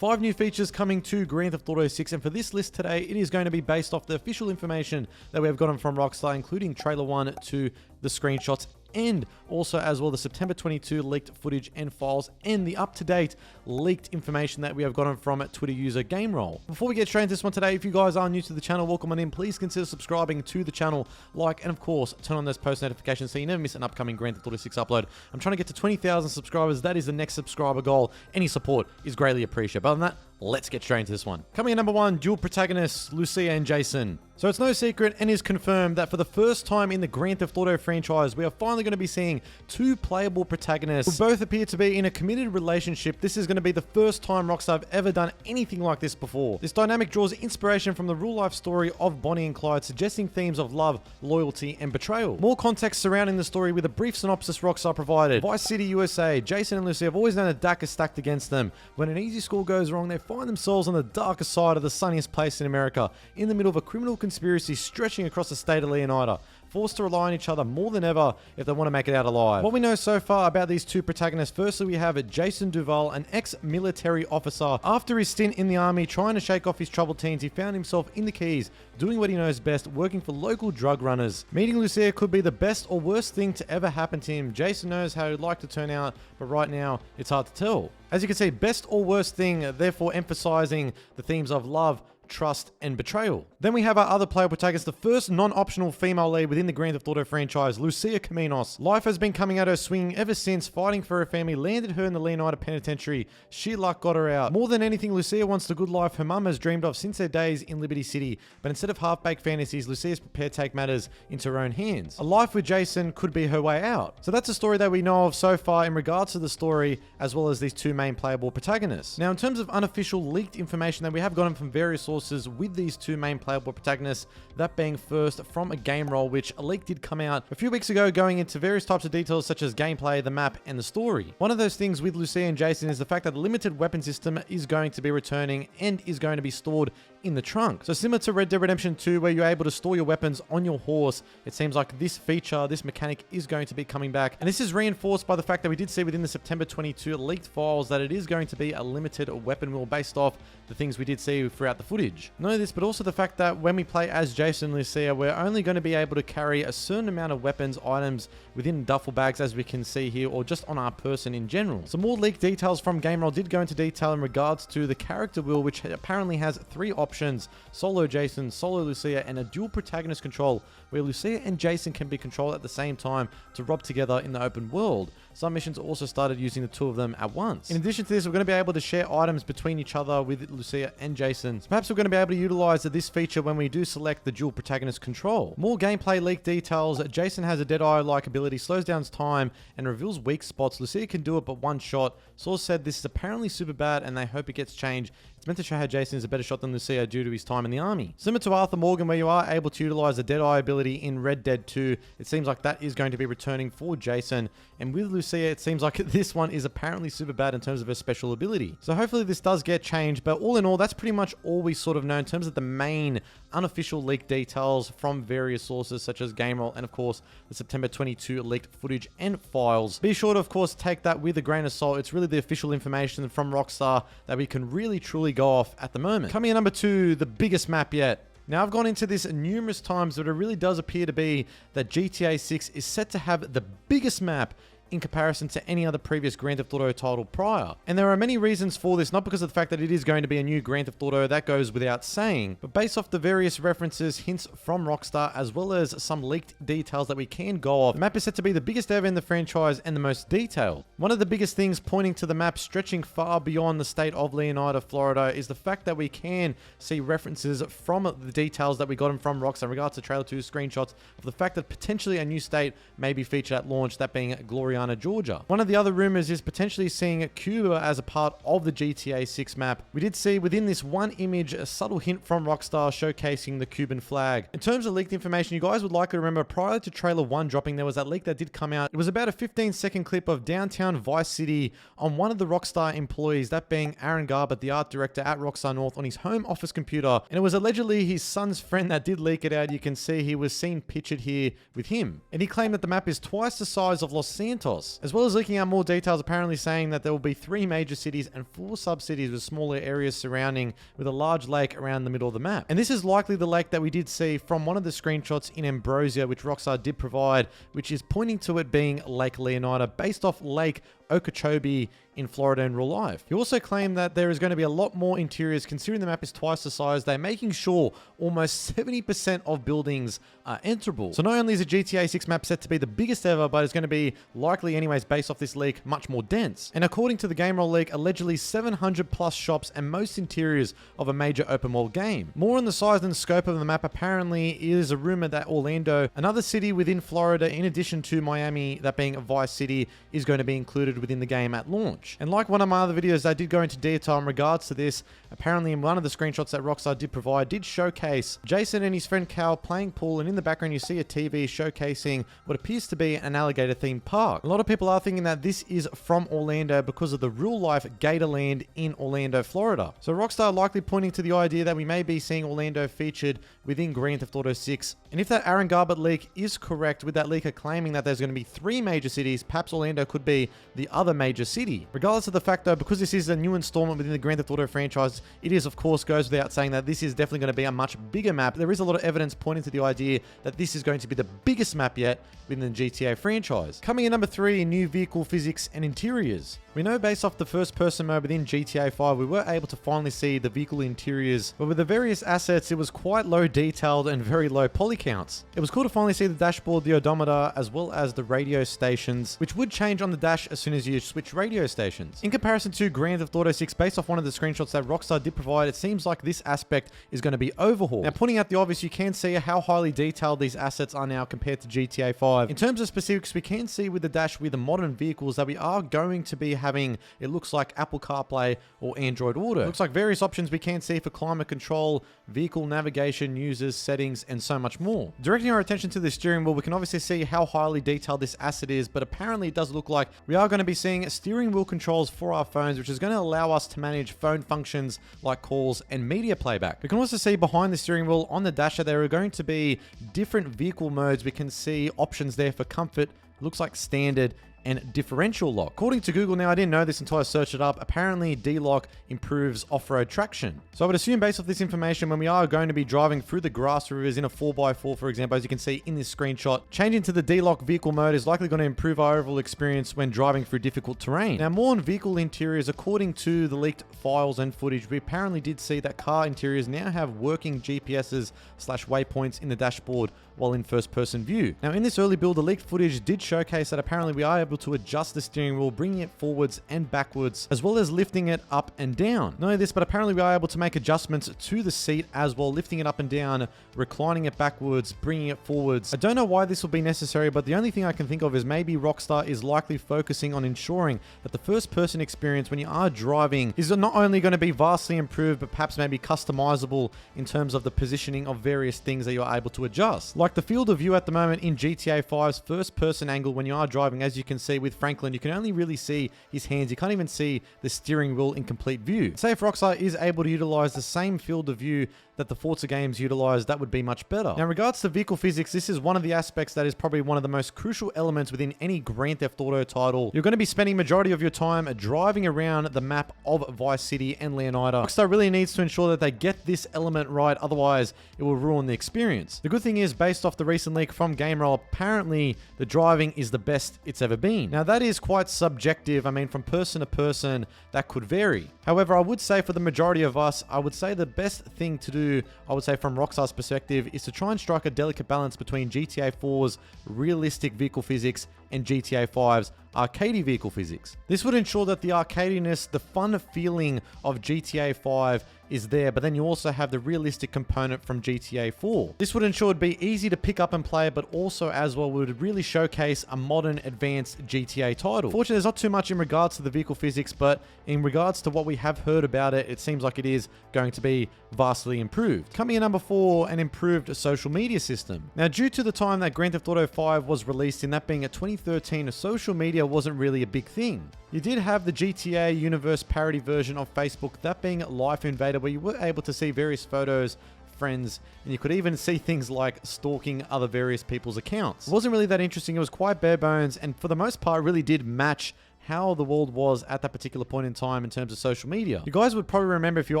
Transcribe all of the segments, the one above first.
5 new features coming to Grand Theft Auto 6, and for this list today, it is going to be based off the official information that we have gotten from Rockstar, including Trailer 1 to the screenshots, and also as well the September 22 leaked footage and files, and the up-to-date leaked information that we have gotten from Twitter user GameRoll. Before we get straight into this one today, if you guys are new to the channel, welcome on in. Please consider subscribing to the channel, like, and of course, turn on those post notifications so you never miss an upcoming Grand Theft Auto 6 upload. I'm trying to get to 20,000 subscribers. That is the next subscriber goal. Any support is greatly appreciated. But other than that, let's get straight into this one. Coming in number 1, dual protagonists, Lucia and Jason. So it's no secret and is confirmed that for the first time in the Grand Theft Auto franchise, we are finally going to be seeing 2 playable protagonists who both appear to be in a committed relationship. This is going to be the first time Rockstar have ever done anything like this before. This dynamic draws inspiration from the real-life story of Bonnie and Clyde, suggesting themes of love, loyalty, and betrayal. More context surrounding the story with a brief synopsis Rockstar provided. Vice City, USA, Jason and Lucia have always known a DAC is stacked against them. When an easy score goes wrong, they find themselves on the darker side of the sunniest place in America, in the middle of a criminal conspiracy stretching across the state of Leonida, forced to rely on each other more than ever if they want to make it out alive. What we know so far about these 2 protagonists: firstly, we have Jason Duval, an ex-military officer. After his stint in the army trying to shake off his troubled teens, he found himself in the Keys, doing what he knows best, working for local drug runners. Meeting Lucia could be the best or worst thing to ever happen to him. Jason knows how he'd like to turn out, but right now, it's hard to tell. As you can see, best or worst thing, therefore emphasizing the themes of love, trust, and betrayal. Then we have our other player protagonist, the first non-optional female lead within the Grand Theft Auto franchise, Lucia Caminos. Life has been coming at her swinging ever since. Fighting for her family landed her in the Leonida Penitentiary. Sheer luck got her out. More than anything, Lucia wants the good life her mum has dreamed of since her days in Liberty City. But instead of half-baked fantasies, Lucia is prepared to take matters into her own hands. A life with Jason could be her way out. So that's a story that we know of so far in regards to the story, as well as these 2 main playable protagonists. Now, in terms of unofficial leaked information that we have gotten from various sources with these 2 main playable protagonists, that being first from a GameRoll, which a leak did come out a few weeks ago, going into various types of details such as gameplay, the map, and the story. One of those things with Lucia and Jason is the fact that the limited weapon system is going to be returning and is going to be stored in the trunk. So similar to Red Dead Redemption 2, where you're able to store your weapons on your horse, it seems like this feature, this mechanic is going to be coming back. And this is reinforced by the fact that we did see within the September 22 leaked files that it is going to be a limited weapon wheel based off the things we did see throughout the footage. Not only this, but also the fact that when we play as Jason and Lucia, we're only going to be able to carry a certain amount of weapons, items within duffel bags, as we can see here, or just on our person in general. Some more leaked details from GameRoll did go into detail in regards to the character wheel, which apparently has 3 options: solo Jason, solo Lucia, and a dual protagonist control, where Lucia and Jason can be controlled at the same time to rob together in the open world. Some missions also started using the 2 of them at once. In addition to this, we're going to be able to share items between each other with Lucia and Jason. So perhaps we're going to be able to utilize this feature when we do select the dual protagonist control. More gameplay leak details: Jason has a Deadeye-like ability, slows down time, and reveals weak spots. Lucia can do it but one shot. Source said this is apparently super bad and they hope it gets changed. It's meant to show how Jason is a better shot than Lucia due to his time in the army. Similar to Arthur Morgan, where you are able to utilize the Deadeye ability in Red Dead 2, it seems like that is going to be returning for Jason. And with Lucia, it seems like this one is apparently super bad in terms of her special ability. So hopefully this does get changed, but all in all, that's pretty much all we sort of know in terms of the main unofficial leaked details from various sources such as GameRoll and of course the September 22 leaked footage and files. Be sure to of course take that with a grain of salt. It's really the official information from Rockstar that we can really truly go off at the moment. Coming in number 2, the biggest map yet. Now, I've gone into this numerous times, but it really does appear to be that GTA 6 is set to have the biggest map in comparison to any other previous Grand Theft Auto title prior. And there are many reasons for this, not because of the fact that it is going to be a new Grand Theft Auto, that goes without saying, but based off the various references, hints from Rockstar, as well as some leaked details that we can go off. The map is set to be the biggest ever in the franchise and the most detailed. One of the biggest things pointing to the map stretching far beyond the state of Leonida, Florida, is the fact that we can see references from the details that we got from Rockstar in regards to Trailer 2 screenshots of the fact that potentially a new state may be featured at launch, that being Gloria, Georgia. One of the other rumors is potentially seeing Cuba as a part of the GTA 6 map. We did see within this one image a subtle hint from Rockstar showcasing the Cuban flag. In terms of leaked information, you guys would likely remember prior to Trailer 1 dropping, there was that leak that did come out. It was about a 15-second clip of downtown Vice City on one of the Rockstar employees, that being Aaron Garbutt, the art director at Rockstar North, on his home office computer. And it was allegedly his son's friend that did leak it out. You can see he was seen pictured here with him. And he claimed that the map is twice the size of Los Santos, Santos, as well as leaking out more details, apparently saying that there will be 3 major cities and 4 sub-cities with smaller areas surrounding, with a large lake around the middle of the map. And this is likely the lake that we did see from one of the screenshots in Ambrosia, which Rockstar did provide, which is pointing to it being Lake Leonida, based off Lake Okeechobee in Florida in real life. He also claimed that there is going to be a lot more interiors, considering the map is twice the size. They're making sure almost 70% of buildings are enterable. So not only is the GTA 6 map set to be the biggest ever, but it's going to be likely anyways, based off this leak, much more dense. And according to the Game Roll leak, allegedly 700 plus shops and most interiors of a major open world game. More on the size and scope of the map, apparently is a rumor that Orlando, another city within Florida, in addition to Miami, that being Vice City, is going to be included within the game at launch. And like one of my other videos, I did go into detail in regards to this. Apparently in one of the screenshots that Rockstar did provide, did showcase Jason and his friend Cal playing pool, and in the background you see a TV showcasing what appears to be an alligator themed park. A lot of people are thinking that this is from Orlando because of the real life Gatorland in Orlando, Florida. So Rockstar likely pointing to the idea that we may be seeing Orlando featured within Grand Theft Auto 6. And if that Aaron Garbett leak is correct, with that leaker claiming that there's going to be 3 major cities, perhaps Orlando could be the other major city. Regardless of the fact though, because this is a new installment within the Grand Theft Auto franchise, it is of course goes without saying that this is definitely going to be a much bigger map. There is a lot of evidence pointing to the idea that this is going to be the biggest map yet within the GTA franchise. Coming in number 3, new vehicle physics and interiors. We know based off the first person mode within GTA 5, we were able to finally see the vehicle interiors, but with the various assets, it was quite low detailed and very low poly counts. It was cool to finally see the dashboard, the odometer, as well as the radio stations, which would change on the dash as soon as you switch radio stations. In comparison to Grand Theft Auto 6, based off one of the screenshots that Rockstar did provide, it seems like this aspect is going to be overhauled. Now, pointing out the obvious, you can see how highly detailed these assets are now compared to GTA 5. In terms of specifics, we can see with the dash with the modern vehicles that we are going to be having, it looks like Apple CarPlay or Android Auto. It looks like various options we can see for climate control, vehicle navigation, users, settings, and so much more. Directing our attention to the steering wheel, we can obviously see how highly detailed this asset is, but apparently it does look like we are going to be seeing steering wheel controls for our phones, which is going to allow us to manage phone functions like calls and media playback. We can also see behind the steering wheel on the dash that there are going to be different vehicle modes. We can see options there for comfort, looks like standard, and differential lock. According to Google, now I didn't know this until I searched it up, apparently D-Lock improves off-road traction. So I would assume based off this information, when we are going to be driving through the grass rivers in a 4x4, for example, as you can see in this screenshot, changing to the D-Lock vehicle mode is likely going to improve our overall experience when driving through difficult terrain. Now, more on vehicle interiors, according to the leaked files and footage, we apparently did see that car interiors now have working GPSs / waypoints in the dashboard while in first-person view. Now, in this early build, the leaked footage did showcase that apparently we are able to adjust the steering wheel, bringing it forwards and backwards, as well as lifting it up and down. Not only this, but apparently we are able to make adjustments to the seat as well, lifting it up and down, reclining it backwards, bringing it forwards. I don't know why this will be necessary, but the only thing I can think of is maybe Rockstar is likely focusing on ensuring that the first-person experience when you are driving is not only going to be vastly improved, but perhaps maybe customizable in terms of the positioning of various things that you are able to adjust. Like the field of view at the moment in GTA 5's first-person angle when you are driving, as you can see with Franklin, you can only really see his hands. You can't even see the steering wheel in complete view. Say if Rockstar is able to utilize the same field of view that the Forza games utilize, that would be much better. Now, in regards to vehicle physics, this is one of the aspects that is probably one of the most crucial elements within any Grand Theft Auto title. You're going to be spending majority of your time driving around the map of Vice City and Leonida. Rockstar really needs to ensure that they get this element right, otherwise it will ruin the experience. The good thing is, based off the recent leak from GameRoll, apparently the driving is the best it's ever been. Now, that is quite subjective. I mean, from person to person, that could vary. However, I would say for the majority of us, I would say the best thing to do, I would say from Rockstar's perspective, is to try and strike a delicate balance between GTA 4's realistic vehicle physics and GTA 5's arcadey vehicle physics. This would ensure that the arcadiness, the fun feeling of GTA 5 is there, but then you also have the realistic component from GTA 4. This would ensure it'd be easy to pick up and play, but also as well would really showcase a modern, advanced GTA title. Fortunately, there's not too much in regards to the vehicle physics, but in regards to what we have heard about it, it seems like it is going to be vastly improved. Coming in number 4, an improved social media system. Now, due to the time that Grand Theft Auto 5 was released, in that being at 2013, social media wasn't really a big thing. You did have the GTA Universe parody version of Facebook, that being Life Invader, where you were able to see various photos friends, and you could even see things like stalking other various people's accounts. It wasn't really that interesting. It was quite bare bones, and for the most part really did match how the world was at that particular point in time in terms of social media. You guys would probably remember, if you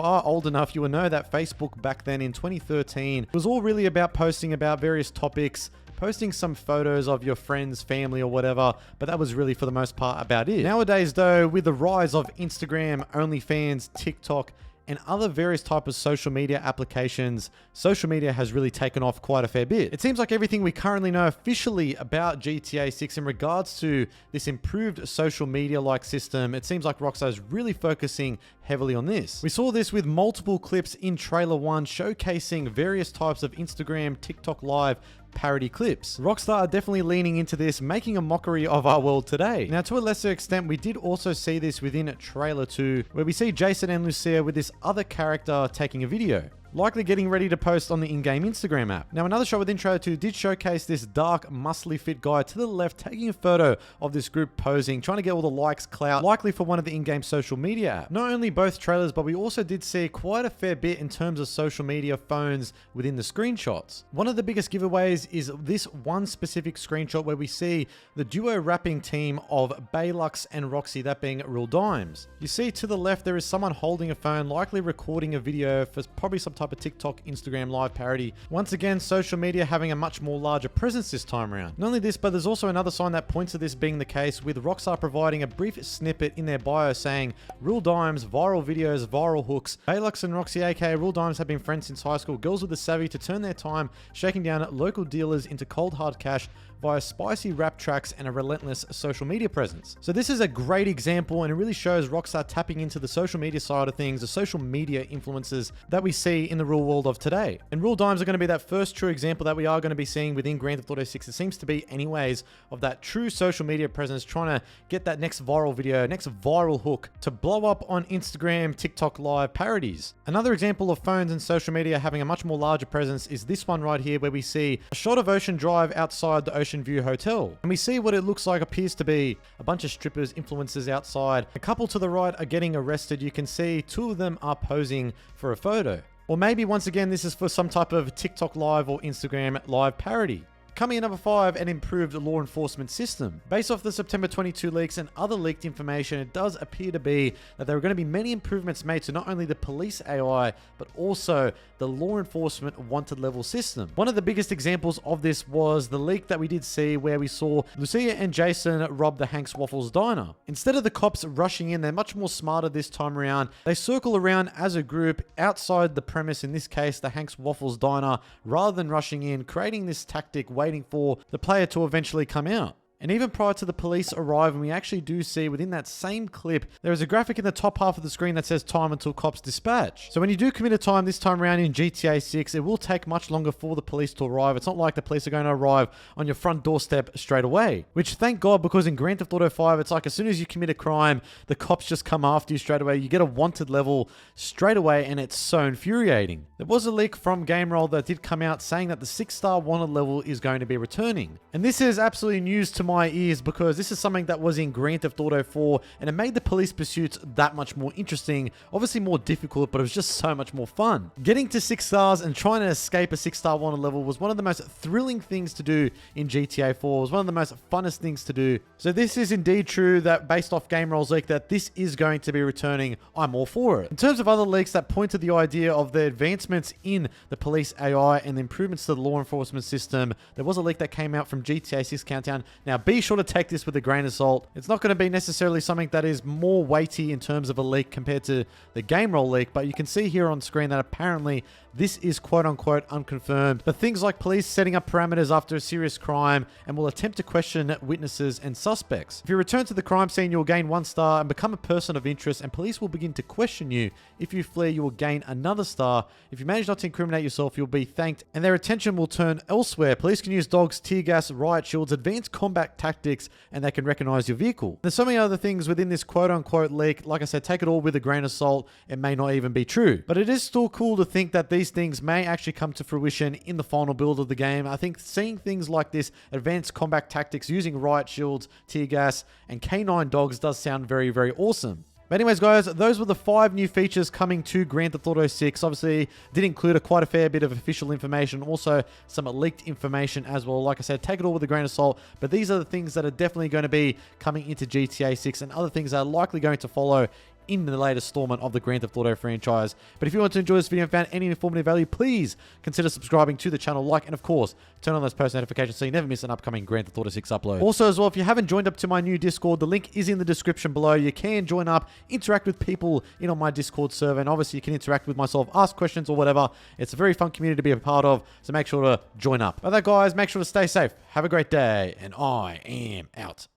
are old enough, you will know that Facebook back then in 2013 was all really about posting about various topics, posting some photos of your friends, family, or whatever, but that was really for the most part about it. Nowadays though, with the rise of Instagram, OnlyFans, TikTok, and other various types of social media applications, social media has really taken off quite a fair bit. It seems like everything we currently know officially about GTA 6 in regards to this improved social media-like system, it seems like Rockstar is really focusing heavily on this. We saw this with multiple clips in Trailer 1 showcasing various types of Instagram, TikTok Live parody clips. Rockstar are definitely leaning into this, making a mockery of our world today. Now, to a lesser extent, we did also see this within Trailer 2, where we see Jason and Lucia with this other character taking a video, likely getting ready to post on the in-game Instagram app. Now, another shot within Trailer 2 did showcase this dark, muscly fit guy to the left taking a photo of this group posing, trying to get all the likes, clout, likely for one of the in-game social media apps. Not only both trailers, but we also did see quite a fair bit in terms of social media phones within the screenshots. One of the biggest giveaways is this one specific screenshot where we see the duo rapping team of Baylux and Roxy, that being Real Dimes. You see to the left there is someone holding a phone, likely recording a video for probably some type of TikTok, Instagram Live parody. Once again, social media having a much more larger presence this time around. Not only this, but there's also another sign that points to this being the case, with Rockstar providing a brief snippet in their bio saying, Real Dimes, viral videos, viral hooks. Baylux and Roxy, aka Real Dimes, have been friends since high school. Girls with the savvy to turn their time shaking down local dealers into cold hard cash via spicy rap tracks and a relentless social media presence. So this is a great example, and it really shows Rockstar tapping into the social media side of things, the social media influences that we see in the real world of today. And Real Dimes are going to be that first true example that we are going to be seeing within Grand Theft Auto 6. It seems to be anyways of that true social media presence, trying to get that next viral video, next viral hook to blow up on Instagram, TikTok Live parodies. Another example of phones and social media having a much more larger presence is this one right here, where we see a shot of Ocean Drive outside the Ocean View Hotel. And we see what it looks like appears to be a bunch of strippers, influencers outside. A couple to the right are getting arrested. You can see two of them are posing for a photo. Or maybe once again, this is for some type of TikTok Live or Instagram Live parody. Coming in number 5, an improved law enforcement system. Based off the September 22 leaks and other leaked information, it does appear to be that there are going to be many improvements made to not only the police AI, but also the law enforcement wanted level system. One of the biggest examples of this was the leak that we did see where we saw Lucia and Jason rob the Hank's Waffles diner. Instead of the cops rushing in, they're much more smarter this time around. They circle around as a group outside the premise, in this case, the Hank's Waffles diner, rather than rushing in, creating this tactic, waiting for the player to eventually come out. And even prior to the police arriving, we actually do see within that same clip, there is a graphic in the top half of the screen that says time until cops dispatch. So when you do commit a time this time around in GTA 6, it will take much longer for the police to arrive. It's not like the police are going to arrive on your front doorstep straight away. Which, thank God, because in Grand Theft Auto 5, it's like as soon as you commit a crime, the cops just come after you straight away. You get a wanted level straight away, and it's so infuriating. There was a leak from GameRoll that did come out saying that the 6-star wanted level is going to be returning. And this is absolutely news to my ears, because this is something that was in Grand Theft Auto 4, and it made the police pursuits that much more interesting, obviously more difficult, but it was just so much more fun. Getting to 6 stars and trying to escape a 6-star wanted level was one of the most thrilling things to do in GTA 4. It was one of the most funnest things to do. So this is indeed true, that based off GameRoll's leak, that this is going to be returning. I'm all for it. In terms of other leaks that point to the idea of the advancements in the police AI and the improvements to the law enforcement system, there was a leak that came out from GTA 6 Countdown. Now, be sure to take this with a grain of salt. It's not going to be necessarily something that is more weighty in terms of a leak compared to the GameRoll leak, but you can see here on screen that apparently this is quote-unquote unconfirmed. But things like police setting up parameters after a serious crime and will attempt to question witnesses and suspects. If you return to the crime scene, you'll gain 1 star and become a person of interest, and police will begin to question you. If you flee, you will gain another star. If you manage not to incriminate yourself, you'll be thanked, and their attention will turn elsewhere. Police can use dogs, tear gas, riot shields, advanced combat tactics, and they can recognize your vehicle. There's so many other things within this quote-unquote leak. Like I said, take it all with a grain of salt. It may not even be true. But it is still cool to think that these things may actually come to fruition in the final build of the game. I think seeing things like this, advanced combat tactics using riot shields, tear gas, and canine dogs does sound very, very awesome. But anyways, guys, those were the 5 new features coming to Grand Theft Auto 6. Obviously, did include quite a fair bit of official information, also some leaked information as well. Like I said, take it all with a grain of salt, but these are the things that are definitely going to be coming into GTA 6 and other things that are likely going to follow in the latest installment of the Grand Theft Auto franchise. But if you want to enjoy this video and found any informative value, please consider subscribing to the channel, like, and of course, turn on those post notifications so you never miss an upcoming Grand Theft Auto 6 upload. Also as well, if you haven't joined up to my new Discord, the link is in the description below. You can join up, interact with people in on my Discord server, and obviously you can interact with myself, ask questions or whatever. It's a very fun community to be a part of, so make sure to join up. But that, guys, make sure to stay safe. Have a great day, and I am out.